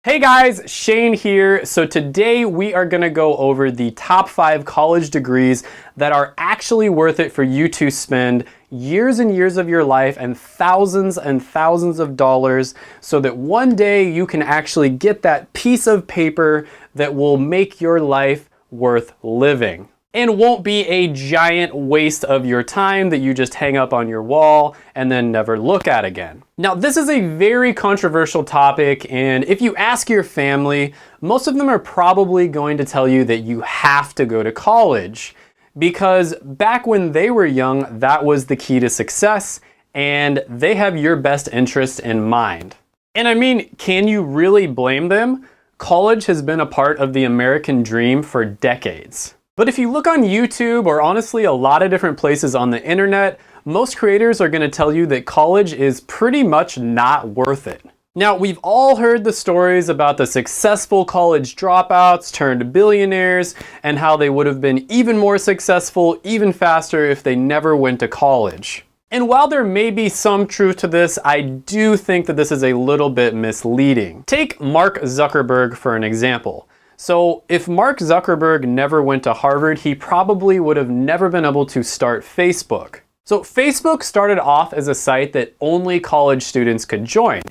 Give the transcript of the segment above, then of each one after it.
Hey guys, Shane here. So today we are gonna go over the top 5 college degrees that are actually worth it for you to spend years and years of your life and thousands of dollars so that one day you can actually get that piece of paper that will make your life worth living. And won't be a giant waste of your time that you just hang up on your wall and then never look at again. Now, this is a very controversial topic, and if you ask your family, most of them are probably going to tell you that you have to go to college, because back when they were young, that was the key to success, and they have your best interest in mind. And I mean, can you really blame them? College has been a part of the American dream for decades. But if you look on YouTube, or honestly a lot of different places on the internet, most creators are gonna tell you that college is pretty much not worth it. Now, we've all heard the stories about the successful college dropouts turned billionaires and how they would have been even more successful, even faster if they never went to college. And while there may be some truth to this, I do think that this is a little bit misleading. Take Mark Zuckerberg for an example. So if Mark Zuckerberg never went to Harvard, he probably would have never been able to start Facebook. So Facebook started off as a site that only college students could join.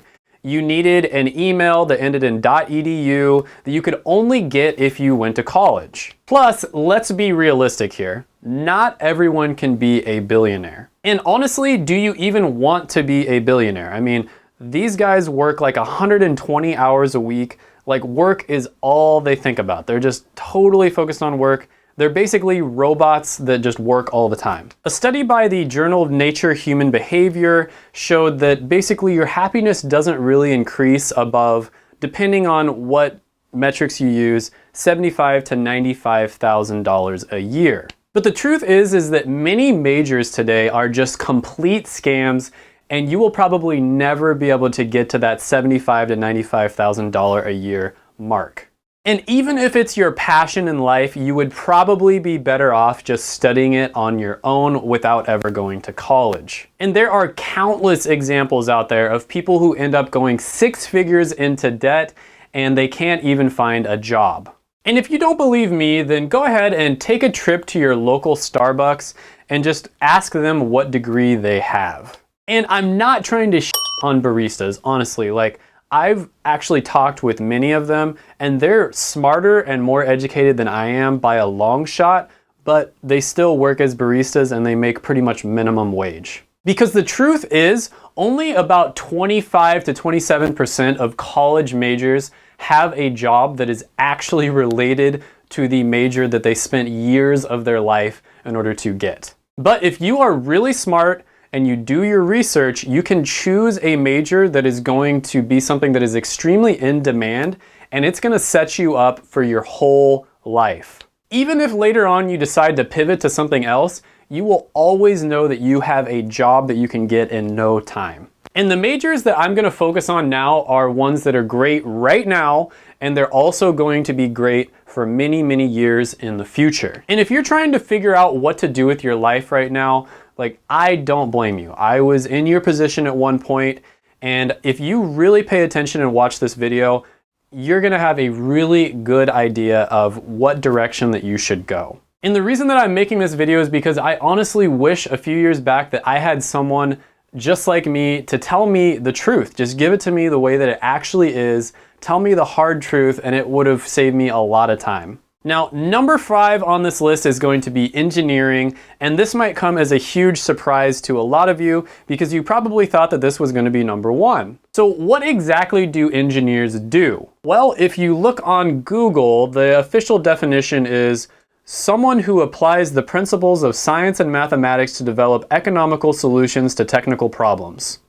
You needed an email that ended in .edu that you could only get if you went to college. Plus, let's be realistic here. Not everyone can be a billionaire. And honestly, do you even want to be a billionaire? I mean, these guys work like 120 hours a week. Like, work is all they think about. They're just totally focused on work. They're basically robots that just work all the time. A study by the Journal of Nature Human Behavior showed that basically your happiness doesn't really increase above, depending on what metrics you use, $75,000 to $95,000 a year. But the truth is that many majors today are just complete scams, and you will probably never be able to get to that $75,000 to $95,000 a year mark. And even if it's your passion in life, you would probably be better off just studying it on your own without ever going to college. And there are countless examples out there of people who end up going 6 figures into debt and they can't even find a job. And if you don't believe me, then go ahead and take a trip to your local Starbucks and just ask them what degree they have. And I'm not trying to on baristas, honestly. Like, I've actually talked with many of them, and they're smarter and more educated than I am by a long shot, but they still work as baristas and they make pretty much minimum wage. Because the truth is, only about 25 to 27% of college majors have a job that is actually related to the major that they spent years of their life in order to get. But if you are really smart and you do your research, you can choose a major that is going to be something that is extremely in demand, and it's gonna set you up for your whole life. Even if later on you decide to pivot to something else, you will always know that you have a job that you can get in no time. And the majors that I'm gonna focus on now are ones that are great right now, and they're also going to be great for many, many years in the future. And if you're trying to figure out what to do with your life right now, like, I don't blame you. I was in your position at one point, and if you really pay attention and watch this video, you're gonna have a really good idea of what direction that you should go. And the reason that I'm making this video is because I honestly wish a few years back that I had someone just like me to tell me the truth. Just give it to me the way that it actually is. Tell me the hard truth, and it would have saved me a lot of time. Now, number 5 on this list is going to be engineering, and this might come as a huge surprise to a lot of you because you probably thought that this was going to be number 1. So what exactly do engineers do? Well, if you look on Google, the official definition is someone who applies the principles of science and mathematics to develop economical solutions to technical problems.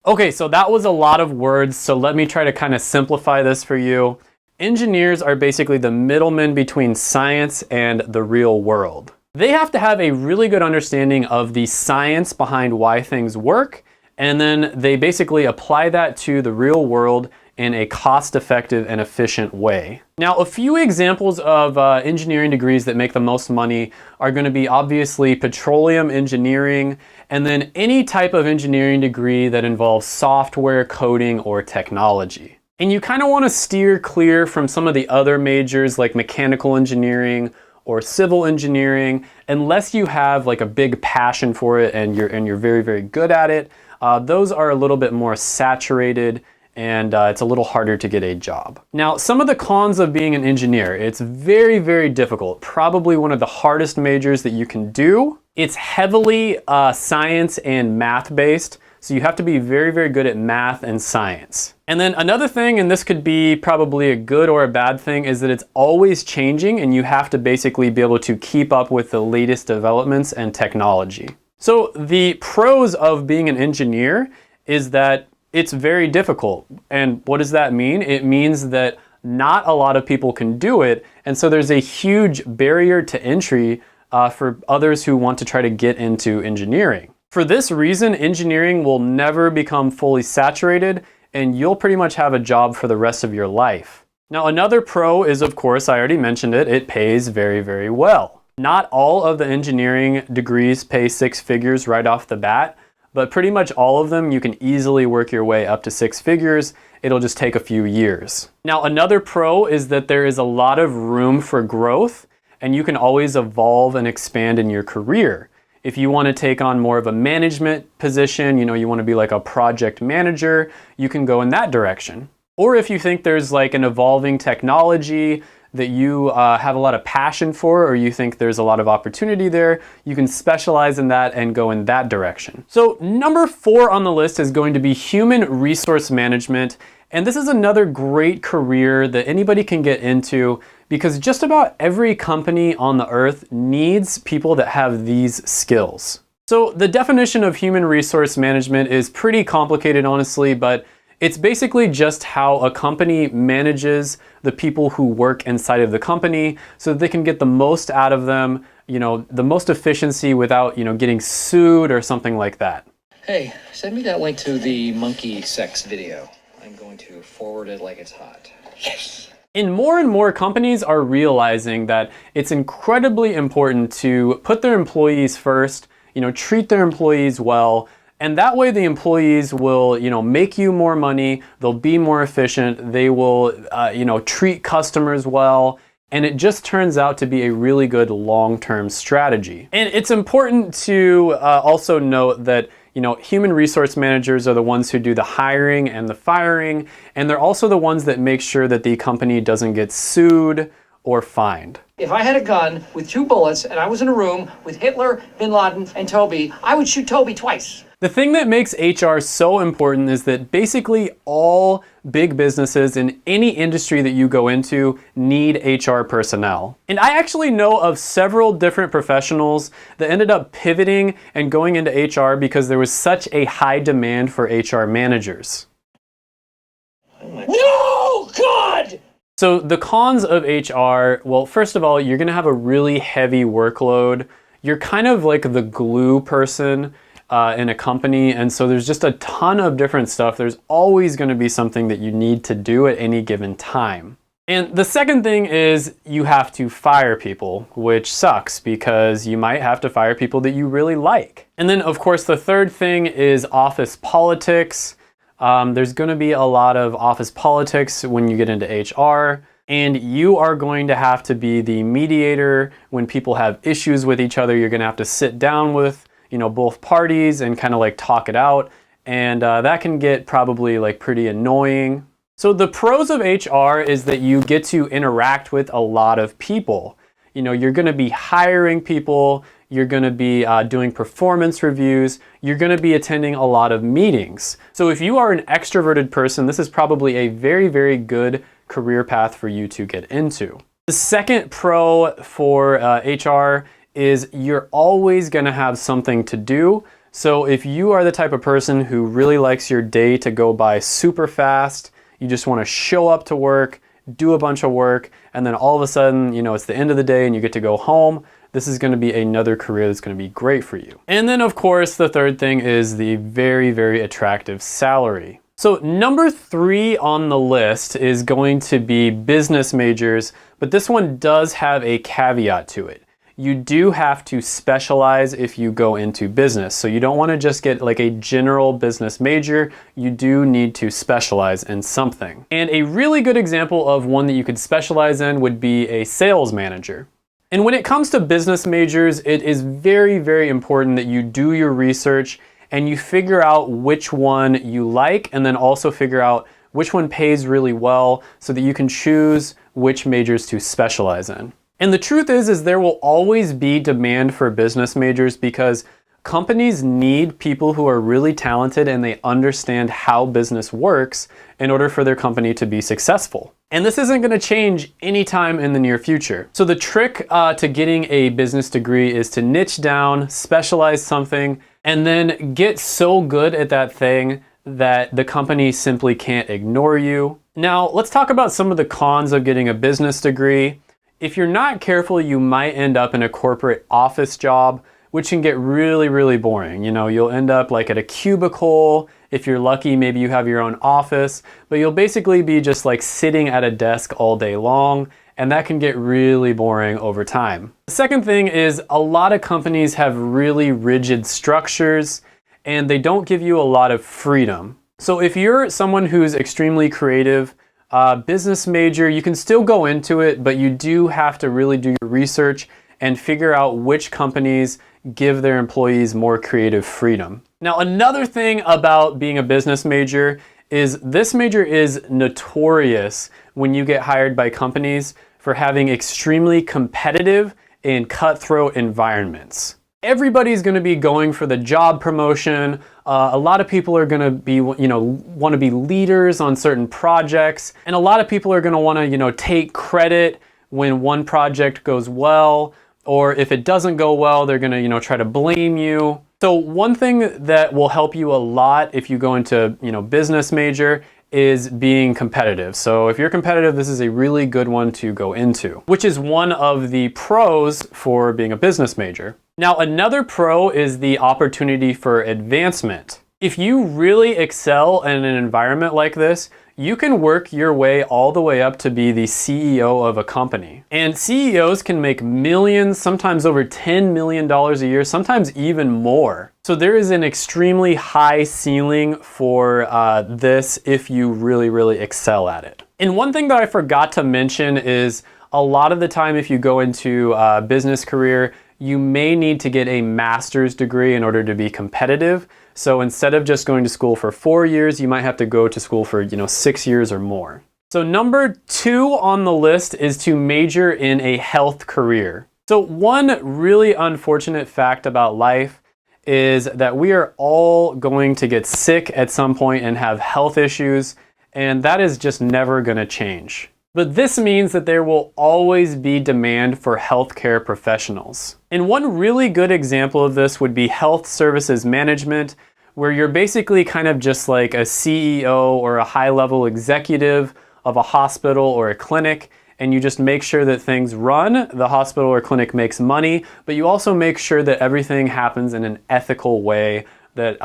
Okay, so that was a lot of words, so let me try to kind of simplify this for you. Engineers are basically the middlemen between science and the real world. They have to have a really good understanding of the science behind why things work, and then they basically apply that to the real world in a cost-effective and efficient way. Now, a few examples of engineering degrees that make the most money are going to be obviously petroleum engineering, and then any type of engineering degree that involves software, coding, or technology. And you kind of want to steer clear from some of the other majors like mechanical engineering or civil engineering, unless you have like a big passion for it and you're very, very good at it. Those are a little bit more saturated, and it's a little harder to get a job. Now, some of the cons of being an engineer: it's very, very difficult. Probably one of the hardest majors that you can do. It's heavily science and math based. So you have to be very, very good at math and science. And then another thing, and this could be probably a good or a bad thing, is that it's always changing and you have to basically be able to keep up with the latest developments and technology. So the pros of being an engineer is that it's very difficult. And what does that mean? It means that not a lot of people can do it. And so there's a huge barrier to entry for others who want to try to get into engineering. For this reason, engineering will never become fully saturated, and you'll pretty much have a job for the rest of your life. Now, another pro is, of course, I already mentioned it, it pays very, very well. Not all of the engineering degrees pay six figures right off the bat, but pretty much all of them you can easily work your way up to six figures. It'll just take a few years. Now, another pro is that there is a lot of room for growth, and you can always evolve and expand in your career. If you want to take on more of a management position, you want to be like a project manager, you can go in that direction. Or if you think there's like an evolving technology that you have a lot of passion for, or you think there's a lot of opportunity there, you can specialize in that and go in that direction. So number 4 on the list is going to be human resource management. And this is another great career that anybody can get into, because just about every company on the earth needs people that have these skills. So the definition of human resource management is pretty complicated, honestly, but it's basically just how a company manages the people who work inside of the company so that they can get the most out of them, the most efficiency without, getting sued or something like that. Hey, send me that link to the monkey sex video. I'm going to forward it like it's hot. Yes! And more companies are realizing that it's incredibly important to put their employees first, treat their employees well, and that way the employees will, make you more money, they'll be more efficient, they will, treat customers well, and it just turns out to be a really good long-term strategy. And it's important to also note that human resource managers are the ones who do the hiring and the firing, and they're also the ones that make sure that the company doesn't get sued or fined. If I had a gun with 2 bullets and I was in a room with Hitler, Bin Laden, and Toby, I would shoot Toby twice. The thing that makes HR so important is that basically all big businesses in any industry that you go into need HR personnel. And I actually know of several different professionals that ended up pivoting and going into HR because there was such a high demand for HR managers. No, God! So the cons of HR, well, first of all, you're gonna have a really heavy workload. You're kind of like the glue person in a company, and so there's just a ton of different stuff. There's always going to be something that you need to do at any given time. And the second thing is you have to fire people, which sucks because you might have to fire people that you really like. And then of course the third thing is office politics. There's going to be a lot of office politics when you get into HR, and you are going to have to be the mediator when people have issues with each other. You're going to have to sit down with both parties and kind of like talk it out. And that can get probably like pretty annoying. So the pros of HR is that you get to interact with a lot of people. You're going to be hiring people. You're going to be doing performance reviews. You're going to be attending a lot of meetings. So if you are an extroverted person, this is probably a very, very good career path for you to get into. The second pro for HR is you're always going to have something to do. So if you are the type of person who really likes your day to go by super fast, you just want to show up to work, do a bunch of work, and then all of a sudden, it's the end of the day and you get to go home, this is going to be another career that's going to be great for you. And then of course, the third thing is the very, very attractive salary. So number 3 on the list is going to be business majors, but this one does have a caveat to it. you do have to specialize if you go into business. So you don't want to just get like a general business major, you do need to specialize in something. And a really good example of one that you could specialize in would be a sales manager. And when it comes to business majors, it is very, very important that you do your research and you figure out which one you like, and then also figure out which one pays really well so that you can choose which majors to specialize in. And the truth is there will always be demand for business majors because companies need people who are really talented and they understand how business works in order for their company to be successful. And this isn't going to change anytime in the near future. So the trick to getting a business degree is to niche down, specialize something, and then get so good at that thing that the company simply can't ignore you. Now, let's talk about some of the cons of getting a business degree. If you're not careful, you might end up in a corporate office job, which can get really, really boring. You know, you'll end up like at a cubicle. If you're lucky, maybe you have your own office, but you'll basically be just like sitting at a desk all day long, and that can get really boring over time. The second thing is a lot of companies have really rigid structures and they don't give you a lot of freedom. So if you're someone who's extremely creative, business major, you can still go into it, but you do have to really do your research and figure out which companies give their employees more creative freedom. Now, another thing about being a business major is this major is notorious when you get hired by companies for having extremely competitive and cutthroat environments. Everybody's going to be going for the job promotion. A lot of people are going to be, want to be leaders on certain projects. And a lot of people are going to want to, take credit when one project goes well, or if it doesn't go well, they're going to, try to blame you. So one thing that will help you a lot if you go into, business major is being competitive. So if you're competitive, this is a really good one to go into, which is one of the pros for being a business major. Now, another pro is the opportunity for advancement. If you really excel in an environment like this, you can work your way all the way up to be the CEO of a company. And CEOs can make millions, sometimes over $10 million a year, sometimes even more. So there is an extremely high ceiling for this if you really, really excel at it. And one thing that I forgot to mention is a lot of the time if you go into a business career, you may need to get a master's degree in order to be competitive. So instead of just going to school for 4 years, you might have to go to school for 6 years or more. So number 2 on the list is to major in a health career. So one really unfortunate fact about life is that we are all going to get sick at some point and have health issues, and that is just never going to change. But this means that there will always be demand for healthcare professionals. And one really good example of this would be health services management, where you're basically kind of just like a CEO or a high-level executive of a hospital or a clinic, and you just make sure that things run, the hospital or clinic makes money, but you also make sure that everything happens in an ethical way that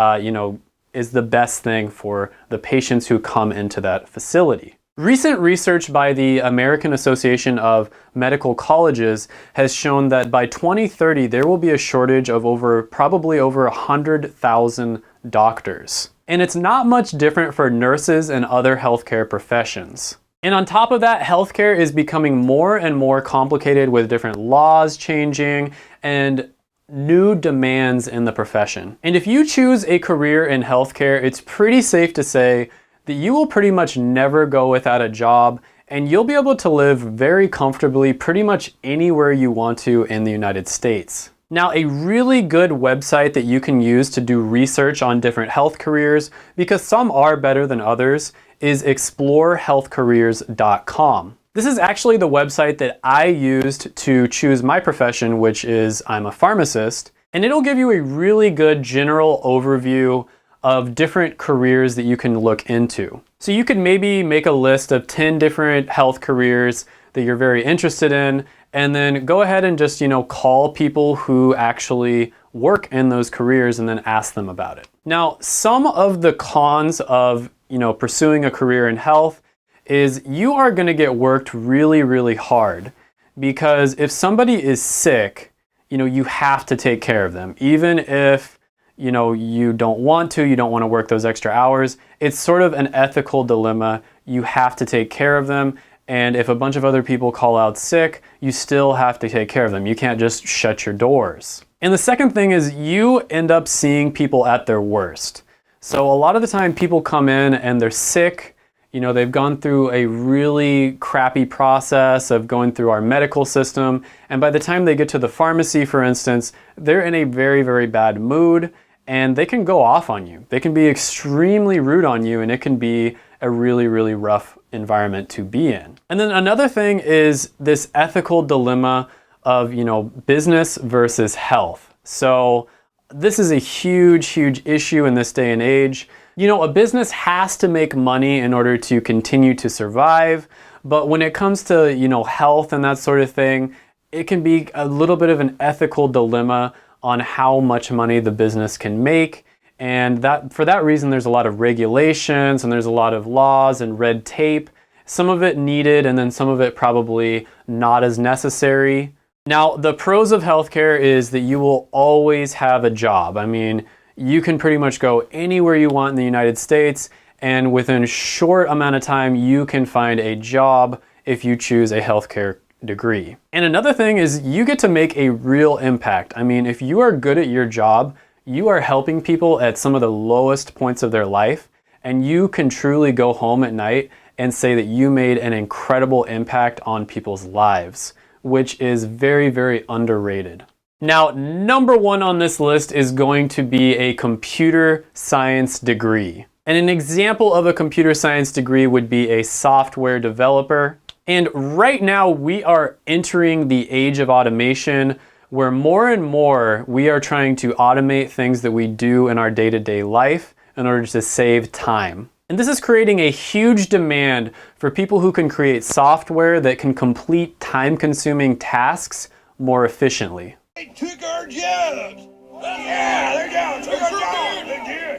is the best thing for the patients who come into that facility. Recent research by the American Association of Medical Colleges has shown that by 2030, there will be a shortage of probably over 100,000 doctors. And it's not much different for nurses and other healthcare professions. And on top of that, healthcare is becoming more and more complicated with different laws changing and new demands in the profession. And if you choose a career in healthcare, it's pretty safe to say that you will pretty much never go without a job, and you'll be able to live very comfortably pretty much anywhere you want to in the United States. Now, a really good website that you can use to do research on different health careers, because some are better than others, is explorehealthcareers.com. This is actually the website that I used to choose my profession, which is I'm a pharmacist, and it'll give you a really good general overview of different careers that you can look into. So you could maybe make a list of 10 different health careers that you're very interested in, and then go ahead and just, call people who actually work in those careers and then ask them about it. Now, some of the cons of, pursuing a career in health is you are going to get worked really, really hard, because if somebody is sick, you have to take care of them. Even if, you don't want to, you don't want to work those extra hours, it's sort of an ethical dilemma. You have to take care of them. And if a bunch of other people call out sick, you still have to take care of them. You can't just shut your doors. And the second thing is you end up seeing people at their worst. So a lot of the time people come in and they're sick, they've gone through a really crappy process of going through our medical system. And by the time they get to the pharmacy, for instance, they're in a very, very bad mood and they can go off on you. They can be extremely rude on you and it can be a really, really rough environment to be in. And then another thing is this ethical dilemma of, business versus health. So this is a huge, huge issue in this day and age. A business has to make money in order to continue to survive. But when it comes to, health and that sort of thing, it can be a little bit of an ethical dilemma on how much money the business can make. And for that reason, there's a lot of regulations and there's a lot of laws and red tape. Some of it needed and then some of it probably not as necessary. Now, the pros of healthcare is that you will always have a job. I mean, you can pretty much go anywhere you want in the United States, and within a short amount of time, you can find a job if you choose a healthcare degree. And another thing is you get to make a real impact. I mean, if you are good at your job, you are helping people at some of the lowest points of their life, and you can truly go home at night and say that you made an incredible impact on people's lives, which is very, very underrated. Now, number one on this list is going to be a computer science degree. And an example of a computer science degree would be a software developer. And right now we are entering the age of automation where more and more we are trying to automate things that we do in our day-to-day life in order to save time. And this is creating a huge demand for people who can create software that can complete time-consuming tasks more efficiently. They took our jobs! Yeah, they're down, took our jobs!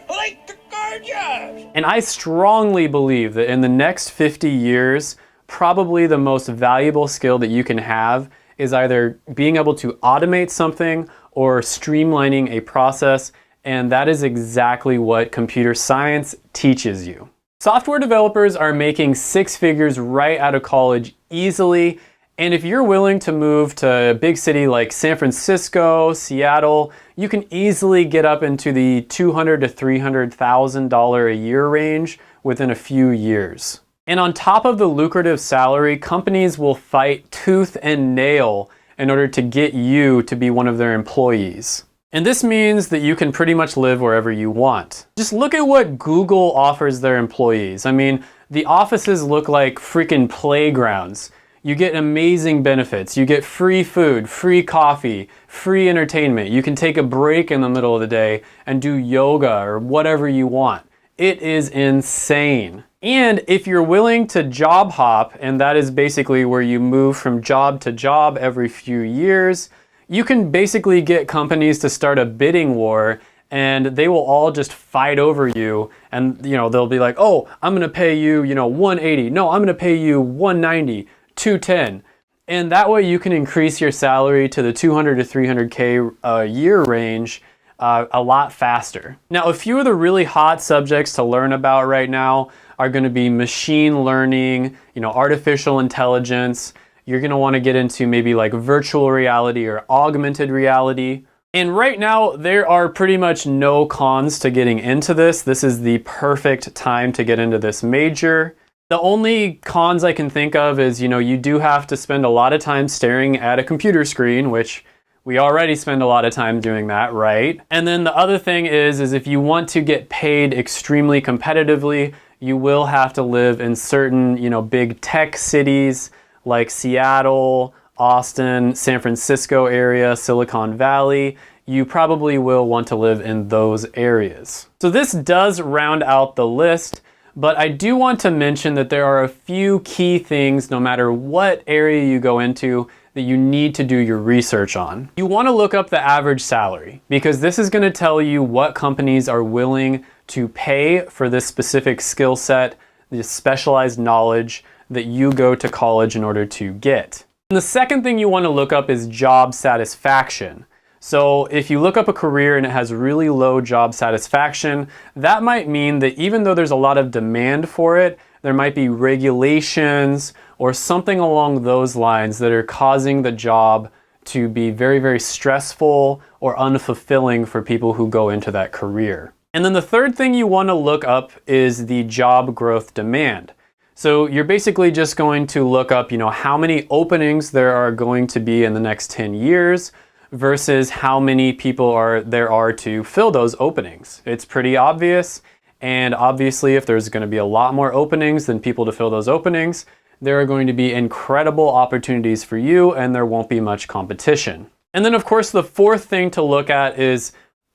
They took our jobs! And I strongly believe that in the next 50 years, probably the most valuable skill that you can have is either being able to automate something or streamlining a process. And that is exactly what computer science teaches you. Software developers are making six figures right out of college easily. And if you're willing to move to a big city like San Francisco, Seattle, you can easily get up into the $200,000 to $300,000 a year range within a few years. And on top of the lucrative salary, companies will fight tooth and nail in order to get you to be one of their employees. And this means that you can pretty much live wherever you want. Just look at what Google offers their employees. I mean, the offices look like freaking playgrounds. You get amazing benefits. You get free food, free coffee, free entertainment. You can take a break in the middle of the day and do yoga or whatever you want. It is insane. And if you're willing to job hop, and that is basically where you move from job to job every few years, you can basically get companies to start a bidding war and they will all just fight over you. And they'll be like, oh, I'm gonna pay you, 180. No, I'm gonna pay you 190, 210. And that way you can increase your salary to the 200 to 300K a year range a lot faster. Now, a few of the really hot subjects to learn about right now are gonna be machine learning, artificial intelligence. You're gonna wanna get into maybe like virtual reality or augmented reality. And right now, there are pretty much no cons to getting into this. This is the perfect time to get into this major. The only cons I can think of is, you do have to spend a lot of time staring at a computer screen, which we already spend a lot of time doing that, right? And then the other thing is if you want to get paid extremely competitively, you will have to live in certain, big tech cities like Seattle, Austin, San Francisco area, Silicon Valley. You probably will want to live in those areas. So this does round out the list, but I do want to mention that there are a few key things no matter what area you go into that you need to do your research on. You want to look up the average salary because this is going to tell you what companies are willing to pay for this specific skill set, this specialized knowledge that you go to college in order to get. And the second thing you want to look up is job satisfaction. So if you look up a career and it has really low job satisfaction, that might mean that even though there's a lot of demand for it, there might be regulations or something along those lines that are causing the job to be very, very stressful or unfulfilling for people who go into that career. And then the third thing you want to look up is the job growth demand. So you're basically just going to look up, how many openings there are going to be in the next 10 years versus how many people there are to fill those openings. It's pretty obvious. And obviously, if there's going to be a lot more openings than people to fill those openings, there are going to be incredible opportunities for you and there won't be much competition. And then of course, the fourth thing to look at is,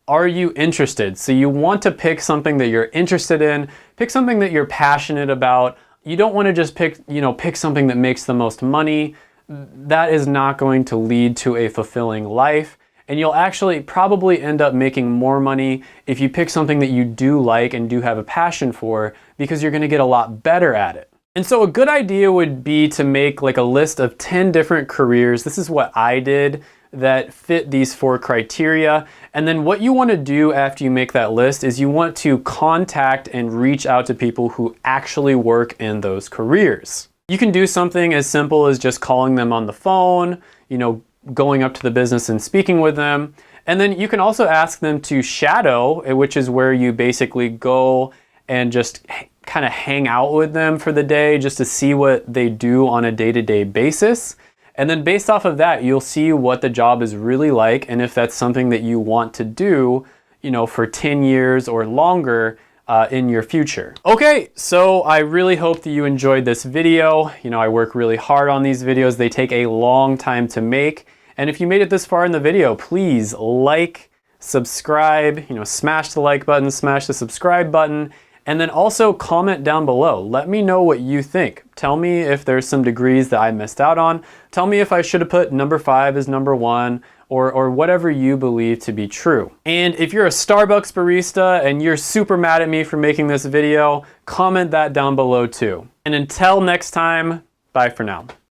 are you interested? So you want to pick something that you're interested in, pick something that you're passionate about. You don't want to just pick something that makes the most money. That is not going to lead to a fulfilling life. And you'll actually probably end up making more money if you pick something that you do like and do have a passion for, because you're going to get a lot better at it. And so a good idea would be to make like a list of 10 different careers. This is what I did that fit these 4 criteria. And then what you want to do after you make that list is you want to contact and reach out to people who actually work in those careers. You can do something as simple as just calling them on the phone, going up to the business and speaking with them. And then you can also ask them to shadow, which is where you basically go and just kind of hang out with them for the day just to see what they do on a day-to-day basis. And then based off of that, you'll see what the job is really like and if that's something that you want to do, for 10 years or longer in your future. Okay, so I really hope that you enjoyed this video. I work really hard on these videos. They take a long time to make. And if you made it this far in the video, please like, subscribe, smash the like button, smash the subscribe button, and then also comment down below. Let me know what you think. Tell me if there's some degrees that I missed out on. Tell me if I should have put number 5 as number 1 or whatever you believe to be true. And if you're a Starbucks barista and you're super mad at me for making this video, comment that down below too. And until next time, bye for now.